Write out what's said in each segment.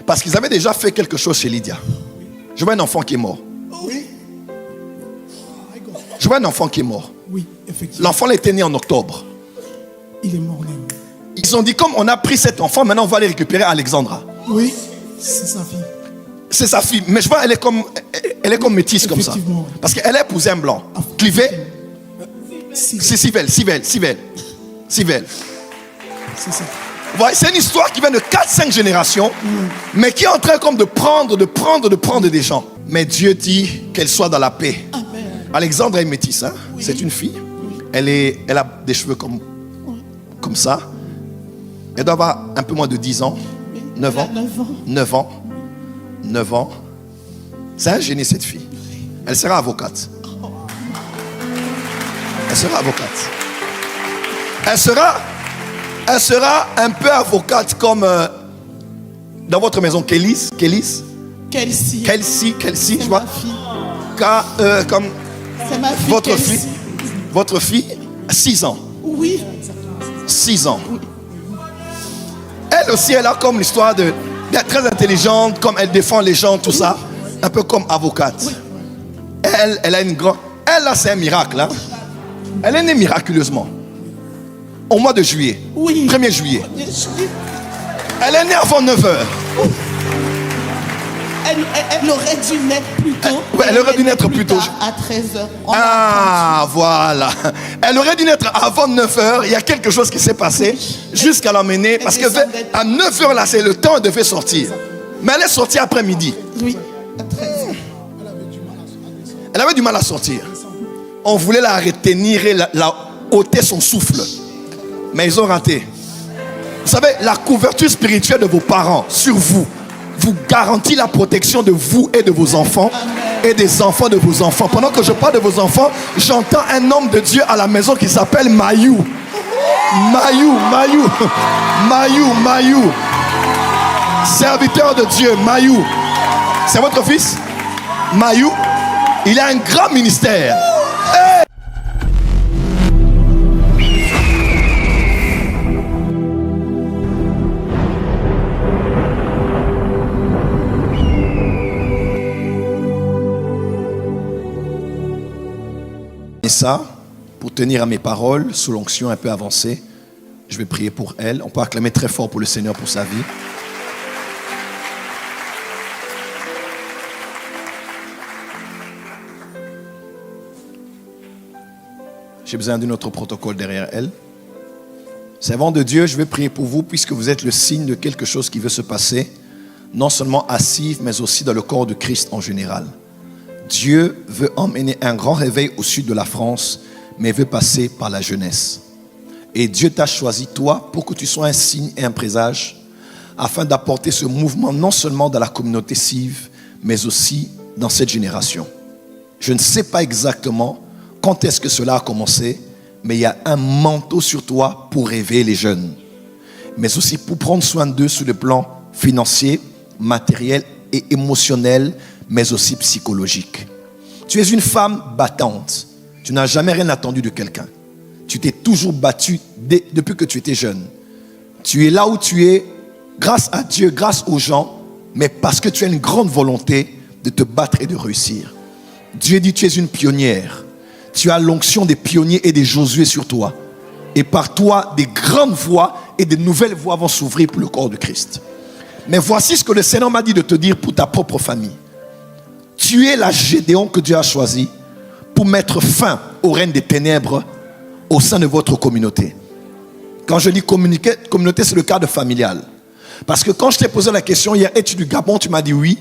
Parce qu'ils avaient déjà fait quelque chose chez Lydia. Je vois un enfant qui est mort. Oui. Je vois un enfant qui est mort. Oui, effectivement. L'enfant était né en octobre. Il est mort même. Ils ont dit, comme on a pris cet enfant, maintenant on va aller récupérer Alexandra. Oui, c'est sa fille. C'est sa fille. Mais je vois, elle est comme métisse comme ça. Parce qu'elle a épousé un blanc. Clivé. C'est Civelle. C'est ça. Ouais, c'est une histoire qui vient de 4-5 générations, mais qui est en train comme de prendre des gens. Mais Dieu dit qu'elle soit dans la paix. Amen. Alexandre est métisse, hein? Oui. C'est une fille. Elle a des cheveux comme ça. Elle doit avoir un peu moins de 10 ans. 9 ans. 9 ans. C'est un génie, cette fille. Elle sera avocate. Elle sera un peu avocate comme dans votre maison, Kelsey, je vois. Comme c'est ma fille. Votre fille, 6 ans. Oui. 6 ans. Oui. Elle aussi, elle a comme l'histoire d'être très intelligente, comme elle défend les gens, tout ça. Un peu comme avocate. Oui. Elle a une grande... Elle, là, c'est un miracle. Hein? Elle est née miraculeusement. Au mois de juillet. Oui. 1er juillet. Elle est née avant 9h. Elle aurait dû naître plus tôt. Elle aurait dû naître plus tôt. À 13h. Ah, voilà. Elle aurait dû naître avant 9h. Il y a quelque chose qui s'est passé jusqu'à l'emmener. Parce qu'à 9h, là, c'est le temps, elle devait sortir. Mais elle est sortie après-midi. Oui, à 13h. Elle avait du mal à sortir. On voulait la retenir et la ôter son souffle. Mais ils ont raté. Vous savez, la couverture spirituelle de vos parents sur vous garantit la protection de vous et de vos enfants. Et des enfants de vos enfants. Pendant que je parle de vos enfants, j'entends un homme de Dieu à la maison qui s'appelle Mayou. Mayou. Serviteur de Dieu, Mayou. C'est votre fils? Mayou. Il a un grand ministère. Hey! Et ça, pour tenir à mes paroles, sous l'onction un peu avancée, je vais prier pour elle. On peut acclamer très fort pour le Seigneur pour sa vie. J'ai besoin d'un autre protocole derrière elle. Servant de Dieu, je vais prier pour vous puisque vous êtes le signe de quelque chose qui veut se passer, non seulement à Sive, mais aussi dans le corps de Christ en général. Dieu veut emmener un grand réveil au sud de la France, mais veut passer par la jeunesse. Et Dieu t'a choisi, toi, pour que tu sois un signe et un présage, afin d'apporter ce mouvement non seulement dans la communauté Sive, mais aussi dans cette génération. Je ne sais pas exactement quand est-ce que cela a commencé, mais il y a un manteau sur toi pour réveiller les jeunes, mais aussi pour prendre soin d'eux sur le plan financier, matériel et émotionnel, mais aussi psychologique. Tu es une femme battante. Tu n'as jamais rien attendu de quelqu'un. Tu t'es toujours battue depuis que tu étais jeune. Tu es là où tu es grâce à Dieu, grâce aux gens, mais parce que tu as une grande volonté de te battre et de réussir. Dieu dit tu es une pionnière. Tu as l'onction des pionniers et des Josué sur toi. Et par toi, des grandes voies et de nouvelles voies vont s'ouvrir pour le corps de Christ. Mais voici ce que le Seigneur m'a dit de te dire pour ta propre famille. Tu es la Gédéon que Dieu a choisi pour mettre fin au règne des ténèbres au sein de votre communauté. Quand je dis communauté, c'est le cadre familial. Parce que quand je t'ai posé la question hier, es-tu du Gabon? Tu m'as dit oui.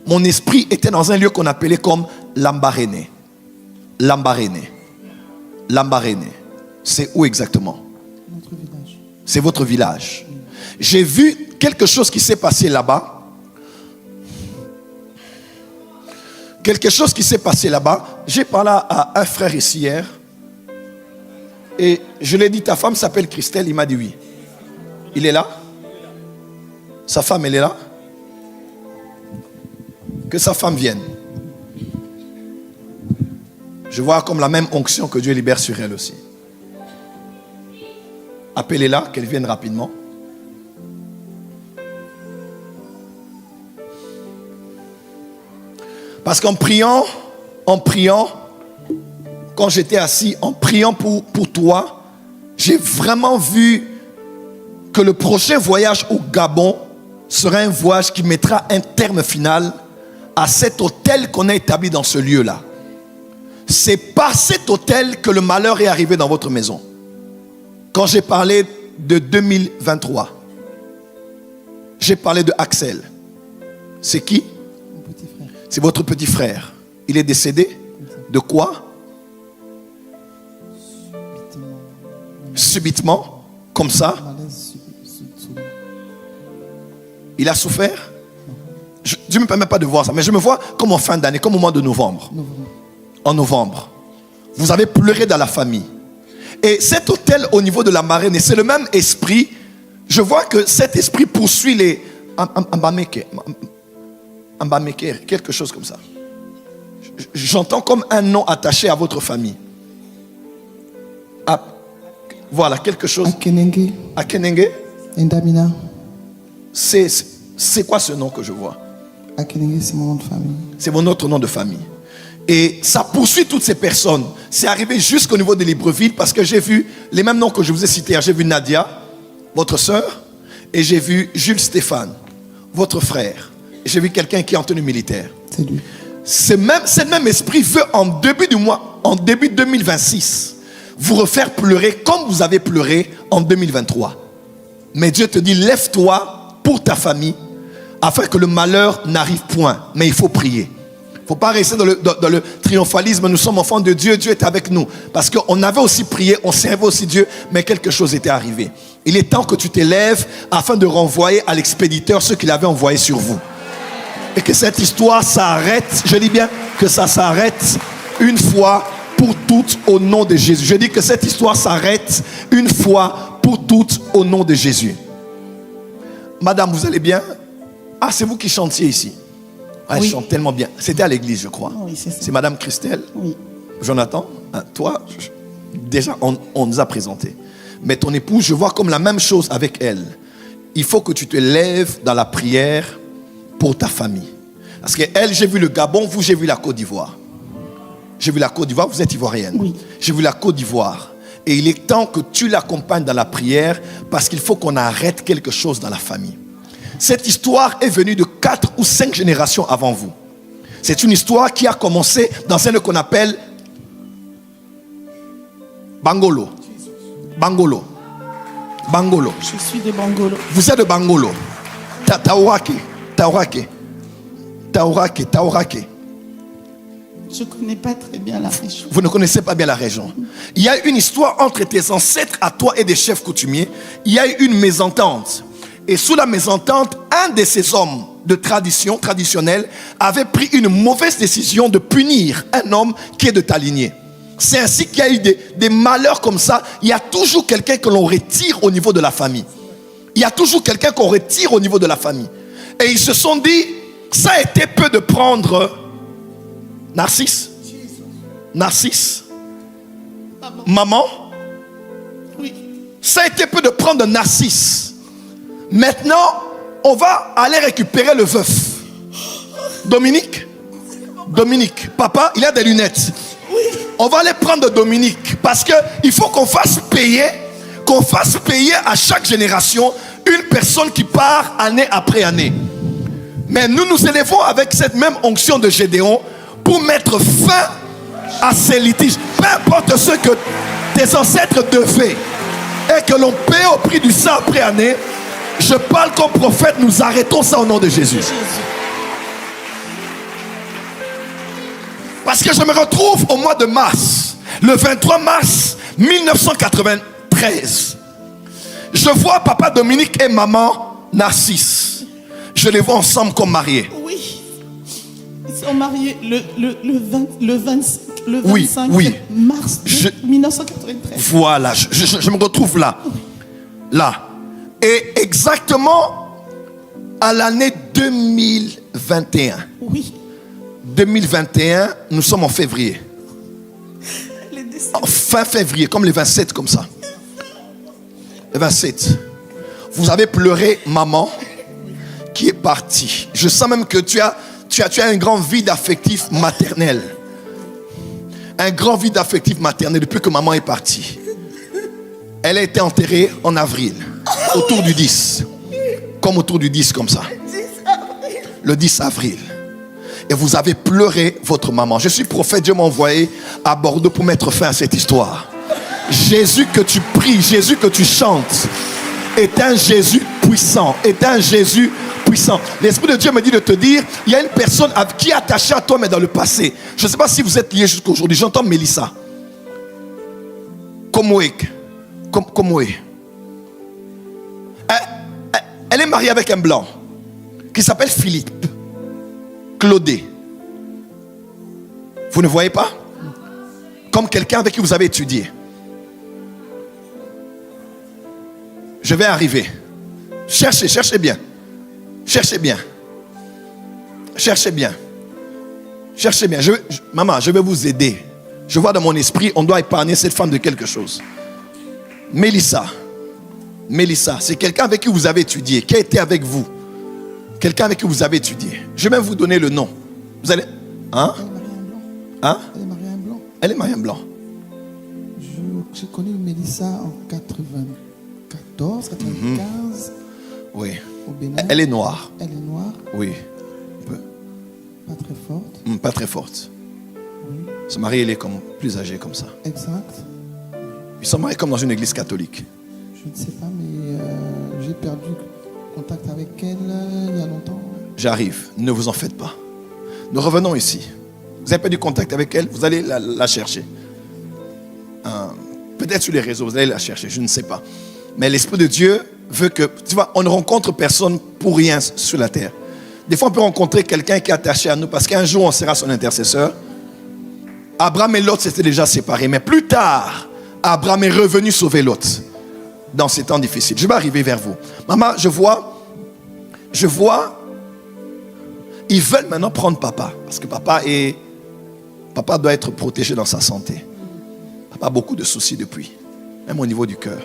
Mon esprit était dans un lieu qu'on appelait comme Lambaréné. Lambaréné. C'est où exactement? Notre village. C'est votre village. J'ai vu quelque chose qui s'est passé là-bas. Quelque chose qui s'est passé là-bas. J'ai parlé à un frère ici hier. Et je lui ai dit, ta femme s'appelle Christelle. Il m'a dit oui. Il est là? Sa femme, elle est là? Que sa femme vienne. Je vois comme la même onction que Dieu libère sur elle aussi. Appelez-la, qu'elle vienne rapidement. Parce qu'en priant, quand j'étais assis, en priant pour toi, j'ai vraiment vu que le prochain voyage au Gabon sera un voyage qui mettra un terme final à cet hôtel qu'on a établi dans ce lieu-là. C'est par cet hôtel que le malheur est arrivé dans votre maison. Quand j'ai parlé de 2023, j'ai parlé de Axel. C'est qui? Mon petit frère. C'est votre petit frère. Il est décédé de quoi? Subitement, comme ça. Malaise soudain. Il a souffert. Dieu ne me permet pas de voir ça, mais je me vois comme en fin d'année, comme au mois de novembre. En novembre, vous avez pleuré dans la famille. Et cet hôtel au niveau de la marraine, c'est le même esprit. Je vois que cet esprit poursuit les Ambameker, quelque chose comme ça. J'entends comme un nom attaché à votre famille. Ah, voilà, quelque chose. Akenenge. Akenenge. Ndamina. C'est quoi ce nom que je vois? Akenenge, c'est mon nom de famille. C'est mon autre nom de famille. Et ça poursuit toutes ces personnes. C'est arrivé jusqu'au niveau de Libreville parce que j'ai vu les mêmes noms que je vous ai cités. J'ai vu Nadia, votre soeur, et j'ai vu Jules Stéphane, votre frère. Et j'ai vu quelqu'un qui est en tenue militaire. C'est lui. Ce même esprit veut en début du mois, en début 2026, vous refaire pleurer comme vous avez pleuré en 2023. Mais Dieu te dit, lève-toi pour ta famille afin que le malheur n'arrive point. Mais il faut prier. Il ne faut pas rester dans le triomphalisme. Nous sommes enfants de Dieu. Dieu est avec nous. Parce qu'on avait aussi prié, on servait aussi Dieu, mais quelque chose était arrivé. Il est temps que tu t'élèves afin de renvoyer à l'expéditeur ce qu'il avait envoyé sur vous. Et que cette histoire s'arrête. Je dis bien que ça s'arrête une fois pour toutes au nom de Jésus. Je dis que cette histoire s'arrête une fois pour toutes au nom de Jésus. Madame, vous allez bien? Ah, c'est vous qui chantiez ici. Ah, Oui. elle chante tellement bien. C'était à l'église, je crois. Oui, c'est ça. C'est Madame Christelle. Oui. Jonathan, hein, toi, déjà, on nous a présenté. Mais ton épouse, je vois comme la même chose avec elle. Il faut que tu te lèves dans la prière pour ta famille. Parce que elle, j'ai vu le Gabon, vous, j'ai vu la Côte d'Ivoire. J'ai vu la Côte d'Ivoire, vous êtes ivoirienne. Oui. J'ai vu la Côte d'Ivoire. Et il est temps que tu l'accompagnes dans la prière parce qu'il faut qu'on arrête quelque chose dans la famille. Cette histoire est venue de 4 ou 5 générations avant vous. C'est une histoire qui a commencé dans ce qu'on appelle Bangolo. Bangolo. Bangolo. Je suis de Bangolo. Vous êtes de Bangolo. Taorake. Je ne connais pas très bien la région. Vous ne connaissez pas bien la région. Il y a une histoire entre tes ancêtres à toi et des chefs coutumiers. Il y a eu une mésentente. Et sous la mésentente, un de ces hommes de tradition traditionnelle avait pris une mauvaise décision de punir un homme qui est de ta lignée. C'est ainsi qu'il y a eu des malheurs comme ça. Il y a toujours quelqu'un que l'on retire au niveau de la famille. Il y a toujours quelqu'un qu'on retire au niveau de la famille. Et ils se sont dit, ça a été peu de prendre Narcisse. Narcisse. Maman. Oui. Ça a été peu de prendre Narcisse. Maintenant, on va aller récupérer le veuf. Dominique. Papa, il a des lunettes. Oui. On va aller prendre Dominique. Parce qu'il faut qu'on fasse payer à chaque génération une personne qui part année après année. Mais nous nous élevons avec cette même onction de Gédéon pour mettre fin à ces litiges. Peu importe ce que tes ancêtres devaient et que l'on paie au prix du sang après année, je parle comme prophète, nous arrêtons ça au nom de Jésus. Parce que je me retrouve au mois de mars, le 23 mars 1993. Je vois papa Dominique et maman Narcisse. Je les vois ensemble comme mariés. Oui. Ils sont mariés le 25 Oui. mars 1993. Voilà, je me retrouve là. Là. Et exactement à l'année 2021. Oui. 2021, nous sommes en février. Fin février, comme le 27, comme ça. Le 27. Vous avez pleuré maman qui est partie. Je sens même que tu as tu as un grand vide affectif maternel. Un grand vide affectif maternel depuis que maman est partie. Elle a été enterrée en avril, autour du 10. Comme autour du 10, comme ça. Le 10 avril. Et vous avez pleuré votre maman. Je suis prophète, Dieu m'a envoyé à Bordeaux pour mettre fin à cette histoire. Jésus que tu pries, Jésus que tu chantes, est un Jésus puissant, est un Jésus puissant. L'Esprit de Dieu me dit de te dire, il y a une personne qui est attachée à toi, mais dans le passé. Je ne sais pas si vous êtes liés jusqu'à aujourd'hui. J'entends Mélissa. Komoé. Elle est mariée avec un blanc qui s'appelle Philippe Claudé. Vous ne voyez pas? Comme quelqu'un avec qui vous avez étudié. Je vais arriver. Cherchez bien. Cherchez bien. Cherchez bien. Cherchez bien. Maman, je vais vous aider. Je vois dans mon esprit, on doit épargner cette femme de quelque chose. Mélissa, c'est quelqu'un avec qui vous avez étudié, qui a été avec vous. Quelqu'un avec qui vous avez étudié. Je vais même vous donner le nom. Vous allez... Hein? Hein? Elle est mariée à un blanc. Elle est mariée à un blanc. J'ai connu Mélissa en 94, 95. Oui. Au Bénin. Elle est noire. Elle est noire. Oui. Pas très forte. Pas très forte. Oui. Son mari, il est comme plus âgé comme ça. Exact. Ils sont mariés comme dans une église catholique. Je ne sais pas, mais j'ai perdu contact avec elle il y a longtemps. J'arrive, ne vous en faites pas. Nous revenons ici. Vous avez perdu contact avec elle, vous allez la chercher. Peut-être sur les réseaux, vous allez la chercher, je ne sais pas. Mais l'Esprit de Dieu veut que, tu vois, on ne rencontre personne pour rien sur la terre. Des fois, on peut rencontrer quelqu'un qui est attaché à nous parce qu'un jour, on sera son intercesseur. Abraham et Lot s'étaient déjà séparés, mais plus tard, Abraham est revenu sauver Lot dans ces temps difficiles. Je vais arriver vers vous. Maman, je vois, ils veulent maintenant prendre papa. Parce que papa doit être protégé dans sa santé. Papa a beaucoup de soucis depuis, même au niveau du cœur.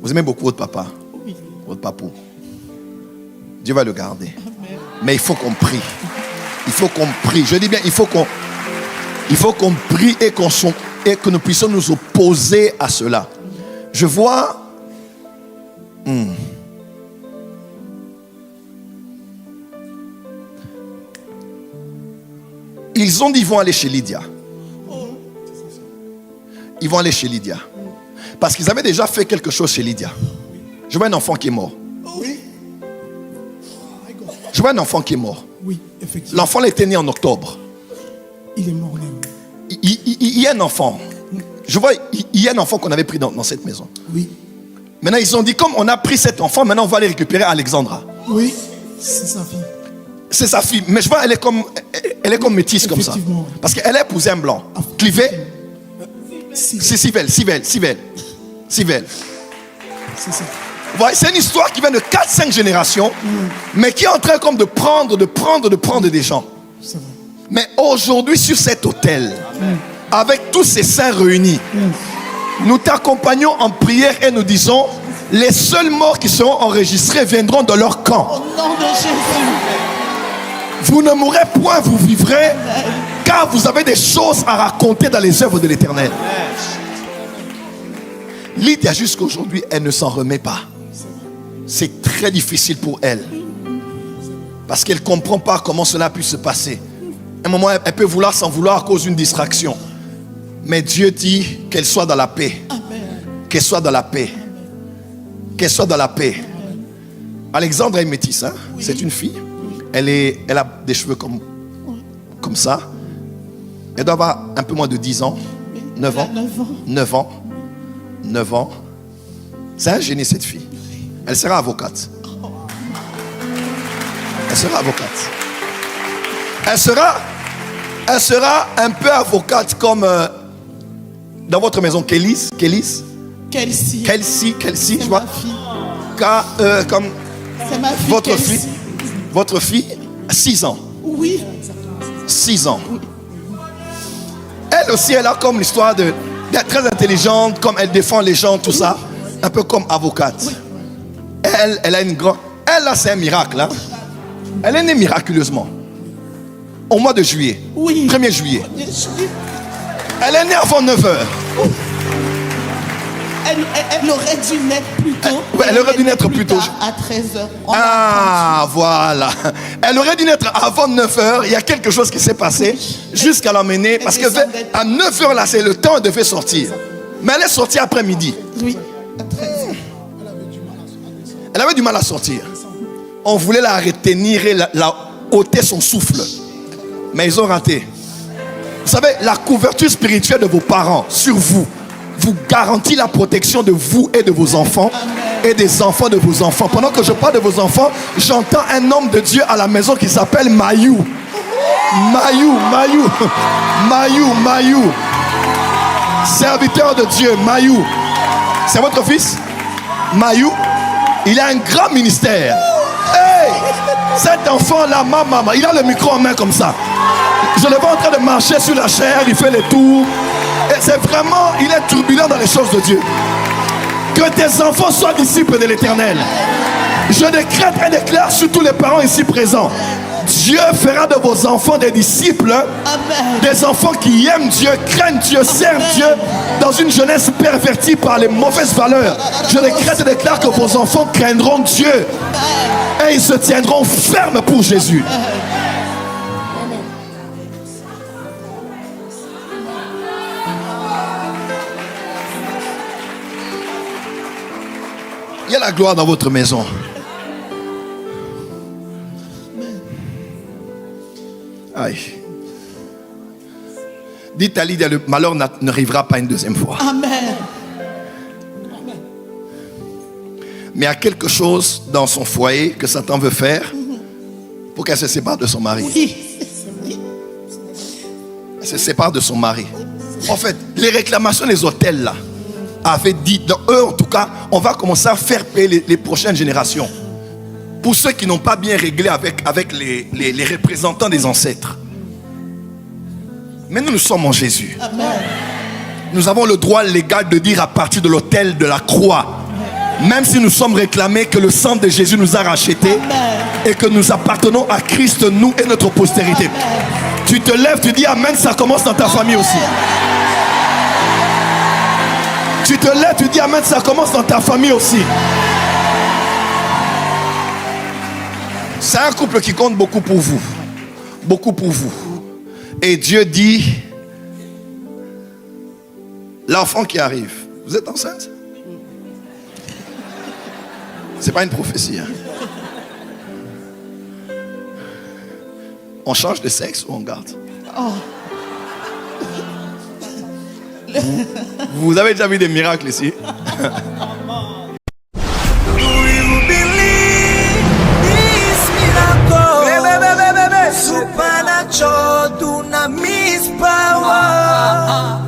Vous aimez beaucoup votre papa? Oui. Votre papou. Dieu va le garder. Amen. Mais il faut qu'on prie. Il faut qu'on prie. Je dis bien, il faut qu'on prie et que nous puissions nous opposer à cela. Je vois... Ils ont dit qu'ils vont aller chez Lydia. Ils vont aller chez Lydia. Parce qu'ils avaient déjà fait quelque chose chez Lydia. Je vois un enfant qui est mort. Oui. Je vois un enfant qui est mort. Oui, effectivement. L'enfant était né en octobre. Il est mort né. Il y a un enfant. Je vois, il y a un enfant qu'on avait pris dans cette maison. Oui. Maintenant, ils ont dit, comme on a pris cet enfant, maintenant on va aller récupérer Alexandra. Oui, c'est sa fille. C'est sa fille. Mais je vois, elle est comme métisse comme ça. Parce qu'elle a épousé un blanc. Clivé. C'est Sivelle. C'est ça. C'est une histoire qui vient de 4-5 générations, mais qui est en train comme de prendre des gens. C'est vrai. Mais aujourd'hui, sur cet autel, avec tous ces saints réunis, nous t'accompagnons en prière et nous disons, les seuls morts qui seront enregistrés viendront dans leur camp. Au nom de Jésus. Vous ne mourrez point, vous vivrez, car vous avez des choses à raconter dans les œuvres de l'Éternel. Lydia, jusqu'aujourd'hui, elle ne s'en remet pas. C'est très difficile pour elle. Parce qu'elle ne comprend pas comment cela puisse se passer. À un moment, elle peut vouloir s'en vouloir à cause d'une distraction. Mais Dieu dit qu'elle soit dans la paix. Qu'elle soit dans la paix. Qu'elle soit dans la paix. Alexandre est métisse, hein? Oui. C'est une fille. Elle a des cheveux comme ça. Elle doit avoir un peu moins de 10 ans. 9 ans. 9 ans. C'est un génie, cette fille. Elle sera avocate. Elle sera avocate. Elle sera un peu avocate comme dans votre maison, Kelsey. Je vois. Comme c'est ma fille. Votre fille, 6 ans. Oui. 6 ans. Oui. Elle aussi, elle a comme l'histoire d'être très intelligente, comme elle défend les gens, tout ça. Un peu comme avocate. Oui. Elle a une grande... Elle, là, c'est un miracle. Hein? Elle est née miraculeusement. Au mois de juillet. Oui. 1er juillet. Bien sûr. Elle est née avant 9h. Elle aurait dû naître plus tôt. Elle aurait dû naître plus tôt. À 13h. Ah, voilà. Elle aurait dû naître avant 9h. Il y a quelque chose qui s'est passé jusqu'à l'emmener. Parce que à 9h, là, c'est le temps où elle devait sortir. Mais elle est sortie après-midi. Oui, à 13h. Elle avait du mal à sortir. On voulait la retenir et la ôter son souffle. Mais ils ont raté. Vous savez, la couverture spirituelle de vos parents sur vous garantit la protection de vous et de vos enfants. Et des enfants de vos enfants. Pendant que je parle de vos enfants, j'entends un homme de Dieu à la maison qui s'appelle Mayou. Mayou. Serviteur de Dieu, Mayou. C'est votre fils? Mayou, il a un grand ministère. Hey, cet enfant-là, maman, il a le micro en main comme ça. Je le vois en train de marcher sur la chair, il fait les tours. Et c'est vraiment, il est turbulent dans les choses de Dieu. Que tes enfants soient disciples de l'Éternel. Je décrète et déclare sur tous les parents ici présents. Dieu fera de vos enfants des disciples. Amen. Des enfants qui aiment Dieu, craignent Dieu, servent Dieu dans une jeunesse pervertie par les mauvaises valeurs. Je décrète et déclare que vos enfants craindront Dieu. Et ils se tiendront fermes pour Jésus. Il y a la gloire dans votre maison. Aïe. Dites à Lydia, le malheur n'arrivera pas une deuxième fois. Amen. Mais il y a quelque chose dans son foyer que Satan veut faire pour qu'elle se sépare de son mari. Oui. Elle se sépare de son mari. En fait, les réclamations des hôtels là avaient dit, dans eux en tout cas, on va commencer à faire payer les prochaines générations. Pour ceux qui n'ont pas bien réglé avec les représentants des ancêtres. Mais nous sommes en Jésus. Amen. Nous avons le droit légal de dire à partir de l'autel de la croix, même si nous sommes réclamés que le sang de Jésus nous a rachetés et que nous appartenons à Christ, nous et notre postérité. Amen. Tu te lèves, tu dis Amen, ça commence dans ta famille aussi. Tu te lèves, tu dis Amen, ça commence dans ta famille aussi. C'est un couple qui compte beaucoup pour vous. Beaucoup pour vous. Et Dieu dit, l'enfant qui arrive, vous êtes enceinte? C'est pas une prophétie. Hein? On change de sexe ou on garde? Oh. Vous avez déjà vu des miracles ici? Supernatural dunamis power.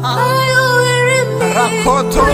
Rakoto